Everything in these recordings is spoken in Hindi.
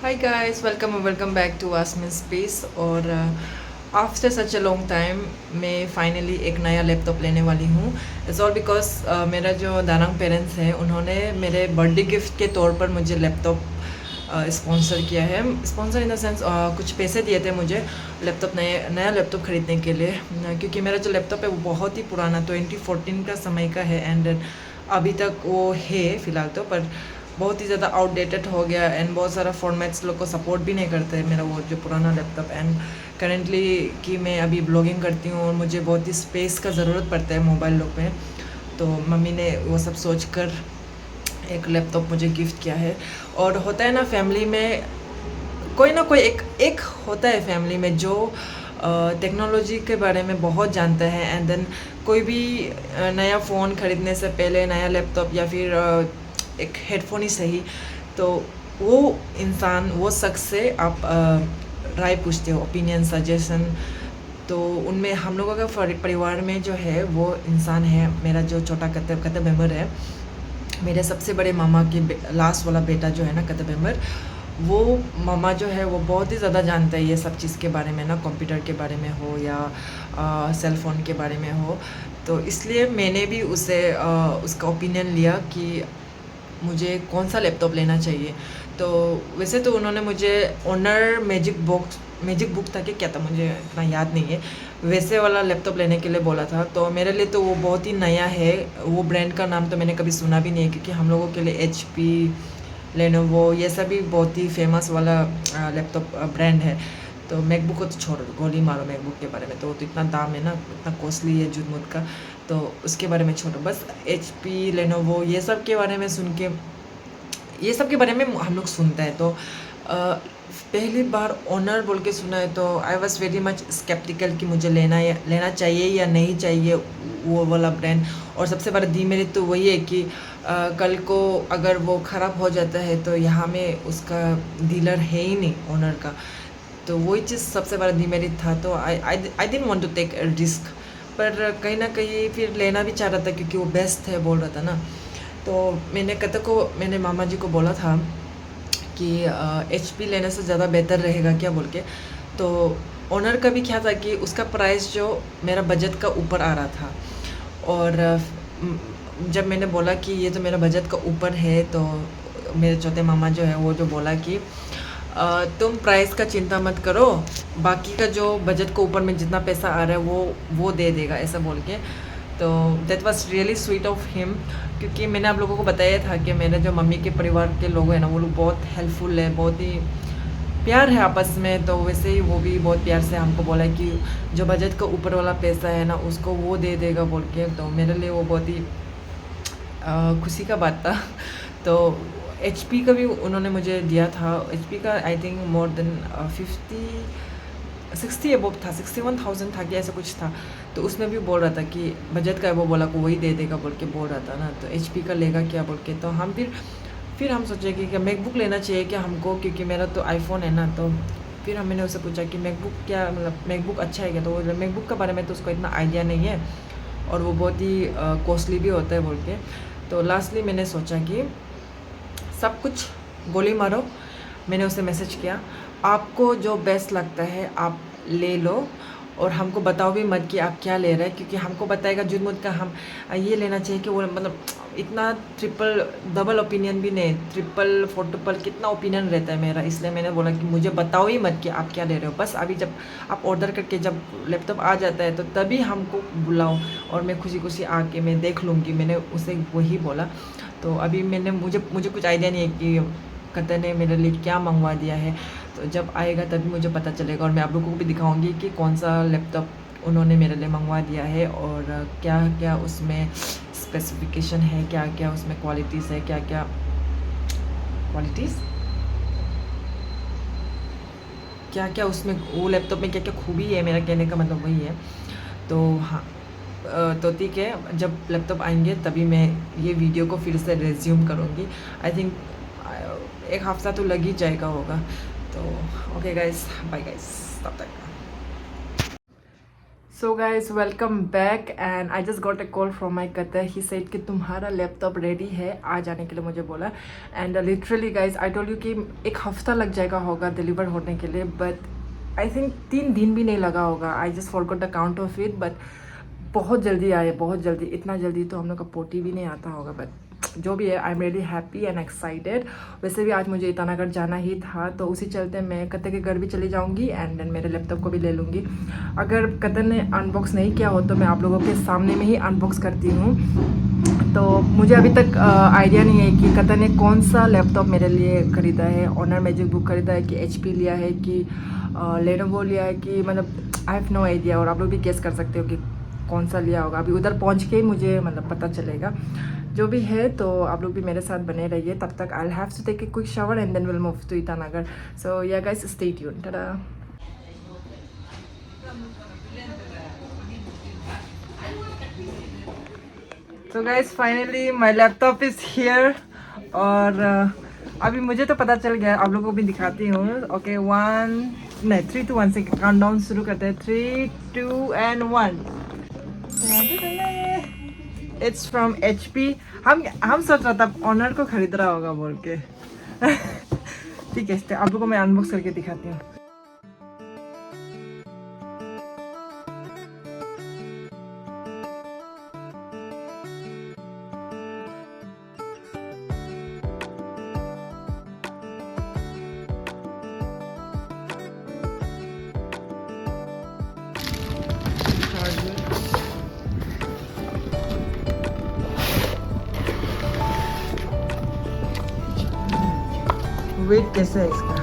Hi guys, welcome back to Asmin Space और after such a long time मैं फाइनली एक नया लैपटॉप लेने वाली हूँ. इट्स ऑल बिकॉज मेरा जो दानंग पेरेंट्स हैं उन्होंने मेरे बर्थडे गिफ्ट के तौर पर मुझे लैपटॉप स्पॉन्सर किया है. स्पॉन्सर इन द सेंस कुछ पैसे दिए थे मुझे लैपटॉप नया लैपटॉप ख़रीदने के लिए, क्योंकि मेरा जो लैपटॉप है वो बहुत ही पुराना 2014 का समय का है एंड अभी तक वो है फ़िलहाल तो, पर बहुत ही ज़्यादा आउटडेटेड हो गया एंड बहुत सारा फॉर्मेट्स लोग को सपोर्ट भी नहीं करते मेरा वो जो पुराना लैपटॉप. एंड करेंटली कि मैं अभी ब्लॉगिंग करती हूँ और मुझे बहुत ही स्पेस का ज़रूरत पड़ता है मोबाइल लोग में, तो मम्मी ने वो सब सोच कर एक लैपटॉप मुझे गिफ्ट किया है. और होता है ना फैमिली में कोई ना कोई एक होता है फैमिली में जो टेक्नोलॉजी के बारे में बहुत जानता है एंड देन कोई भी नया फ़ोन ख़रीदने से पहले नया लैपटॉप या फिर एक हेडफोन ही सही, तो वो इंसान वो शख्स से आप राय पूछते हो, ओपिनियन सजेशन. तो उनमें हम लोगों का परिवार में जो है वो इंसान है मेरा जो छोटा कतब मेम्बर है, मेरे सबसे बड़े मामा की लास्ट वाला बेटा जो है ना कतब मेम्बर, वो मामा जो है वो बहुत ही ज़्यादा जानता है ये सब चीज़ के बारे में ना, कंप्यूटर के बारे में हो या सेल फ़ोन के बारे में हो. तो इसलिए मैंने भी उसका ओपिनियन लिया कि मुझे कौन सा लैपटॉप लेना चाहिए. तो वैसे तो उन्होंने मुझे ऑनर मैजिक बुक था कि क्या था मुझे इतना याद नहीं है, वैसे वाला लैपटॉप लेने के लिए बोला था. तो मेरे लिए तो वो बहुत ही नया है, वो ब्रांड का नाम तो मैंने कभी सुना भी नहीं है, क्योंकि हम लोगों के लिए HP लेनोवो ये सभी बहुत ही फेमस वाला लैपटॉप ब्रांड है. तो मैकबुक को तो छोड़ो, गोली मारो मैकबुक के बारे में, तो वो तो इतना दाम है ना, इतना कॉस्टली है जुद मुद का, तो उसके बारे में छोड़ो. बस HP लेनोवो ये सब के बारे में सुन के, ये सब के बारे में हम लोग सुनते हैं. तो पहली बार ऑनर बोल के सुना है तो I was very much sceptical कि मुझे लेना चाहिए या नहीं चाहिए वो वाला ब्रांड. और सबसे बड़ा डीमेरिट तो वही है कि कल को अगर वो ख़राब हो जाता है तो यहाँ में उसका डीलर है ही नहीं ऑनर का, तो वही चीज़ सबसे बड़ा डीमेरिट था. तो I didn't want to take risk, पर कहीं ना कहीं फिर लेना भी चाह रहा था क्योंकि वो बेस्ट है बोल रहा था ना. तो मैंने मामा जी को बोला था कि HP लेने से ज़्यादा बेहतर रहेगा क्या बोल के. तो ओनर का भी क्या था कि उसका प्राइस जो मेरा बजट का ऊपर आ रहा था, और जब मैंने बोला कि ये तो मेरा बजट का ऊपर है, तो मेरे चौथे मामा जो है वो जो बोला कि तुम प्राइस का चिंता मत करो, बाकी का जो बजट को ऊपर में जितना पैसा आ रहा है वो दे देगा, ऐसा बोल के. तो that was really sweet of him, क्योंकि मैंने आप लोगों को बताया था कि मेरे जो मम्मी के परिवार के लोग हैं ना वो लोग बहुत हेल्पफुल है, बहुत ही प्यार है आपस में. तो वैसे ही वो भी बहुत प्यार से हमको बोला कि जो बजट का ऊपर वाला पैसा है ना उसको वो दे देगा बोल के. तो मेरे लिए वो बहुत ही खुशी का बात था. तो HP का भी उन्होंने मुझे दिया था. HP का I think more than 60 above था, 61,000 था कि ऐसा कुछ था. तो उसमें भी बोल रहा था कि बजट का है, वो बोला को वही दे देगा बोल के बोल रहा था ना. तो HP का लेगा क्या बोल के. तो हम फिर हम सोचे कि क्या मैकबुक लेना चाहिए क्या हमको, क्योंकि मेरा तो iPhone है ना. तो फिर मैंने उससे पूछा कि मैकबुक क्या, मतलब मैकबुक अच्छा है क्या. तो वो मैकबुक के बारे में तो उसको इतना आइडिया नहीं है और वो बहुत ही कॉस्टली भी होता है बोल के. तो लास्टली मैंने सोचा कि सब कुछ गोली मारो. मैंने उसे मैसेज किया, आपको जो बेस्ट लगता है आप ले लो और हमको बताओ भी मत कि आप क्या ले रहे हैं, क्योंकि हमको बताएगा जुद मुद का हम ये लेना चाहिए कि वो, मतलब इतना ट्रिपल डबल ओपिनियन भी नहीं, ट्रिपल फोर्टुपल कितना ओपिनियन रहता है मेरा. इसलिए मैंने बोला कि मुझे बताओ ही मत कि आप क्या ले रहे हो, बस अभी जब आप ऑर्डर करके जब लैपटॉप आ जाता है तो तभी हमको बुलाओ और मैं खुशी खुशी आके मैं देख लूँगी. मैंने उसे वही बोला. तो अभी मुझे कुछ आइडिया नहीं है कि कतर ने मेरे लिए क्या मंगवा दिया है. तो जब आएगा तभी मुझे पता चलेगा और मैं आप लोगों को भी दिखाऊंगी कि कौन सा लैपटॉप उन्होंने मेरे लिए मंगवा दिया है और क्या क्या उसमें स्पेसिफिकेशन है, क्या क्या उसमें क्वालिटीज़ है, क्या क्या क्वालिटीज़ क्या क्या उसमें वो लैपटॉप में क्या क्या खूबी है, मेरा कहने का मतलब वही है. तो हाँ, तो ठीक है, जब लैपटॉप आएंगे तभी मैं ये वीडियो को फिर से रिज्यूम करूँगी. आई थिंक एक हफ्ता तो लग ही जाएगा होगा. तो ओके गाइस, बाय गाइस, तब तक. So guys welcome back and I just got a call from my Qatar. He said कि तुम्हारा लैपटॉप रेडी है, आ जाने के लिए मुझे बोला. And literally guys I told you कि एक हफ्ता लग जाएगा होगा डिलीवर होने के लिए, बट आई थिंक 3 दिन भी नहीं लगा होगा. I just forgot the count of it, but बहुत जल्दी आए, बहुत जल्दी. इतना जल्दी तो हम लोग का पोटी भी नहीं आता होगा, बट जो भी है I am really happy and excited. वैसे भी आज मुझे ईटानगर जाना ही था, तो उसी चलते मैं कतर के घर भी चली जाऊंगी एंड देन मेरे लैपटॉप को भी ले लूँगी. अगर कतर ने अनबॉक्स नहीं किया हो तो मैं आप लोगों के सामने में ही अनबॉक्स करती हूँ. तो मुझे अभी तक आइडिया नहीं है कि कतर ने कौन सा लैपटॉप मेरे लिए ख़रीदा है. ऑनर मैजिक बुक ख़रीदा है कि HP लिया है कि लेनोवो लिया है कि मतलब आई हैव नो आइडिया. और आप लोग भी गेस कर सकते हो कि कौन सा लिया होगा. अभी उधर पहुंच के ही मुझे मतलब पता चलेगा. जो भी है तो आप लोग भी मेरे साथ बने रहिए. तब तक I have to take a quick shower and then will move to Itanagar. So yeah guys stay tuned. Tata. तो guys finally my laptop is here. और अभी मुझे तो पता चल गया, आप लोगों को भी दिखाती हूँ. ओके 3 2 1 से काउंटडाउन शुरू करते हैं. 3 2 एंड 1. It's from HP. हम सोच रहा था ऑनर को खरीद रहा होगा बोल के. ठीक है, आप लोगों को मैं अनबॉक्स करके दिखाती हूँ. वेट कैसे है इसका?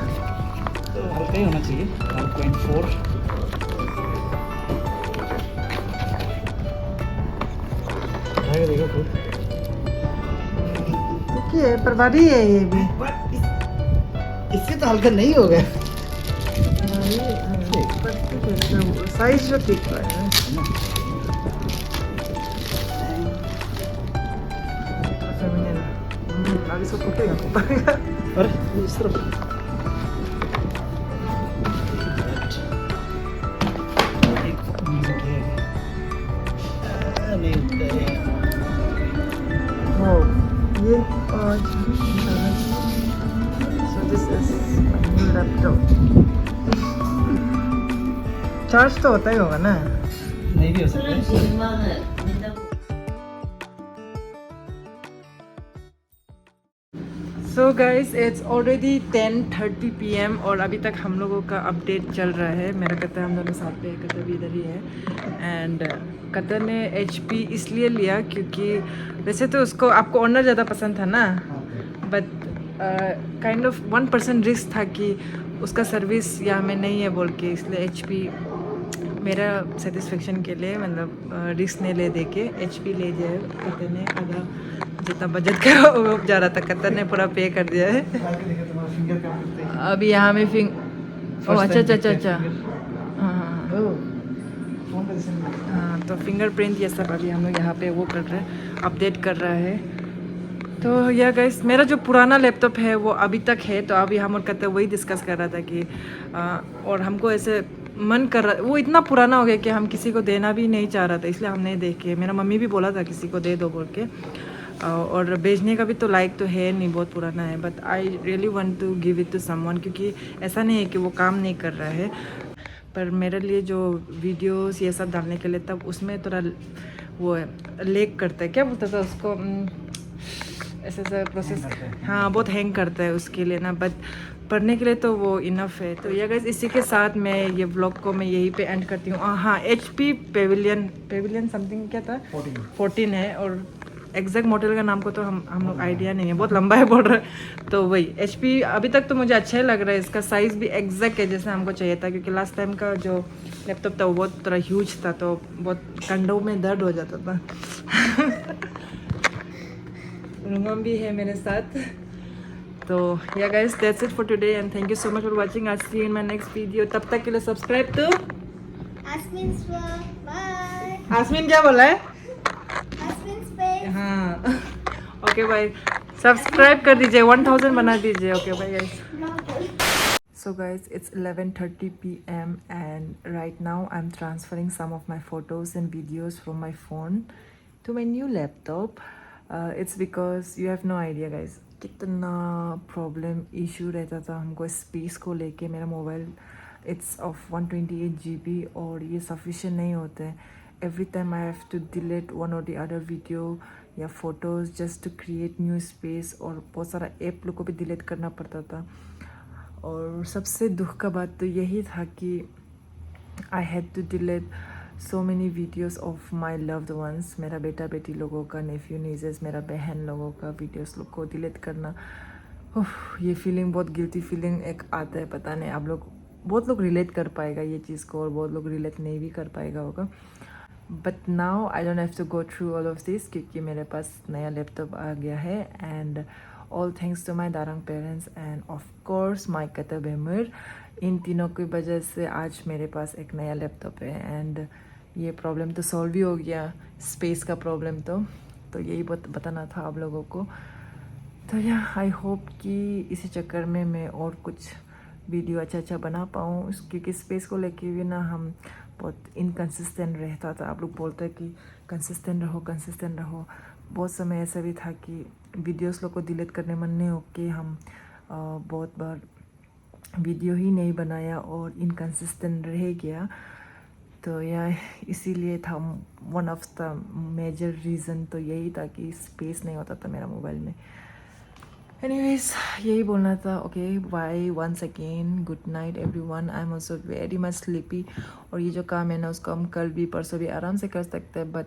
तो हल्का ही होना चाहिए. 1.4. देखो खुद. ठीक है, पर भारी है ये भी. इससे तो हल्का नहीं होगा. साइज जो ठीक है. अभी इसको फूटेगा. और इस तरफ ये so this is new laptop. Charge तो होता ही होगा ना? नहीं भी हो सकता है. So guys it's already 10:30 PM और अभी तक हम लोगों का अपडेट चल रहा है. मेरा कतर हम दोनों साथ पे, कतर भी इधर ही है. एंड कतर ने HP इसलिए लिया क्योंकि वैसे तो उसको आपको ऑनर ज़्यादा पसंद था ना, बट काइंड ऑफ 1% रिस्क था कि उसका सर्विस यहाँ में नहीं है बोल के, इसलिए HP मेरा सेटिस्फेक्शन के लिए मतलब रिस्क नहीं ले दे के HP ले जाए. कतर ने आधा जितना बजट का वो जा रहा था, कतर ने पूरा पे कर दिया है. अभी यहाँ में अच्छा हाँ, तो फिंगरप्रिंट ये सब अभी हम लोग यहाँ पे वो कर रहे हैं, अपडेट कर रहा है. तो यह गाइस मेरा जो पुराना लैपटॉप है वो अभी तक है. तो अभी हम और कतर वही डिस्कस कर रहा था कि और हमको ऐसे मन कर रहा, वो इतना पुराना हो गया कि हम किसी को देना भी नहीं चाह रहा था, इसलिए हमने देखे. मेरा मम्मी भी बोला था किसी को दे दो बोल के, और बेचने का भी तो लायक तो है नहीं, बहुत पुराना है. But I really want to give it to someone, क्योंकि ऐसा नहीं है कि वो काम नहीं कर रहा है, पर मेरे लिए जो वीडियोस ये सब डालने के लिए तब उसमें थोड़ा वो है लेग करता है, क्या बोलता था उसको, ऐसे ऐसा प्रोसेस. हाँ बहुत हैंग करता है उसके लिए ना, बट पढ़ने के लिए तो वो इनफ है. तो ये गाइस इसी के साथ मैं ये व्लॉग को मैं यहीं पे एंड करती हूँ. हाँ HP पेविलियन समथिंग क्या था 14 है, और एग्जैक्ट मॉडल का नाम को तो हम लोग आइडिया नहीं है, बहुत लंबा है बोल रहे. तो वही HP अभी तक तो मुझे अच्छा ही लग रहा है. इसका साइज़ भी एग्जैक्ट है जैसे हमको चाहिए था, क्योंकि लास्ट टाइम का जो लैपटॉप था वो बहुत थोड़ा ह्यूज था, तो बहुत कंधों में दर्द हो जाता था. रुंगम भी है मेरे साथ. तो yeah guys that's it for today and thank you so much for watching. आज see you in my next video. तब तक के लिए सब्सक्राइब टू आसमीन. क्या बोला है? हाँ ओके बाय. सब्सक्राइब कर दीजिए, 1000 बना दीजिए. Okay bye guys. So guys, it's 11:30 p.m. and right now I'm transferring some of my photos and videos from my phone to my new laptop. It's because you have no idea guys, कितना प्रॉब्लम इशू रहता था हमको स्पेस को लेके. मेरा मोबाइल इट्स ऑफ 128 GB और ये सफिशिएंट नहीं होते हैं. Every time I have to delete one और द अदर वीडियो या photos just to create new space, और बहुत सारा ऐप लोग को भी डिलीट करना पड़ता था. और सबसे दुख का बात तो यही था कि I had to delete so many videos of my loved ones. मेरा बेटा बेटी लोगों का, नेफ्यू नीजेस, मेरा बहन लोगों का वीडियोस लोग को डिलीट करना. ये फीलिंग बहुत गिल्टी फीलिंग एक आता है. पता नहीं आप लोग, बहुत लोग रिलेट कर पाएगा ये चीज़ को और बहुत लोग रिलेट नहीं भी कर पाएगा होगा. But now I don't have to go through all of this क्योंकि मेरे पास नया लैपटॉप आ गया है. And all thanks to my darling parents and of course my कतर बेमर. इन तीनों की वजह से आज मेरे पास एक नया लैपटॉप है. एंड ये प्रॉब्लम तो सॉल्व भी हो गया, स्पेस का प्रॉब्लम. तो यही बताना था आप लोगों को. तो या आई होप कि इसी चक्कर में मैं और कुछ वीडियो अच्छा बना पाऊँ, क्योंकि स्पेस को लेके भी ना हम बहुत इनकंसिस्टेंट रहता था. आप लोग बोलते हैं कि कंसिस्टेंट रहो. बहुत समय ऐसा भी था कि वीडियोस लोग को डिलीट करने मन नहीं हो के हम बहुत बार वीडियो ही नहीं बनाया और इनकंसिस्टेंट रह गया. तो यह इसीलिए था one of the major reason. तो यही था कि स्पेस नहीं होता था मेरा मोबाइल में. एनीवेज यही बोलना था. Okay bye once again, good night everyone. I am also very much sleepy. और ये जो काम है ना उसको हम कल भी परसों भी आराम से कर सकते हैं, बट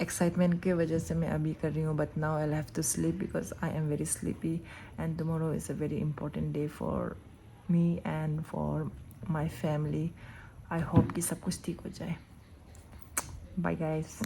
एक्साइटमेंट की वजह से मैं अभी कर रही हूँ. But now I have to sleep because I am very sleepy and tomorrow is a very important day for me and for my family. I hope कि सब कुछ ठीक हो जाए. Bye guys.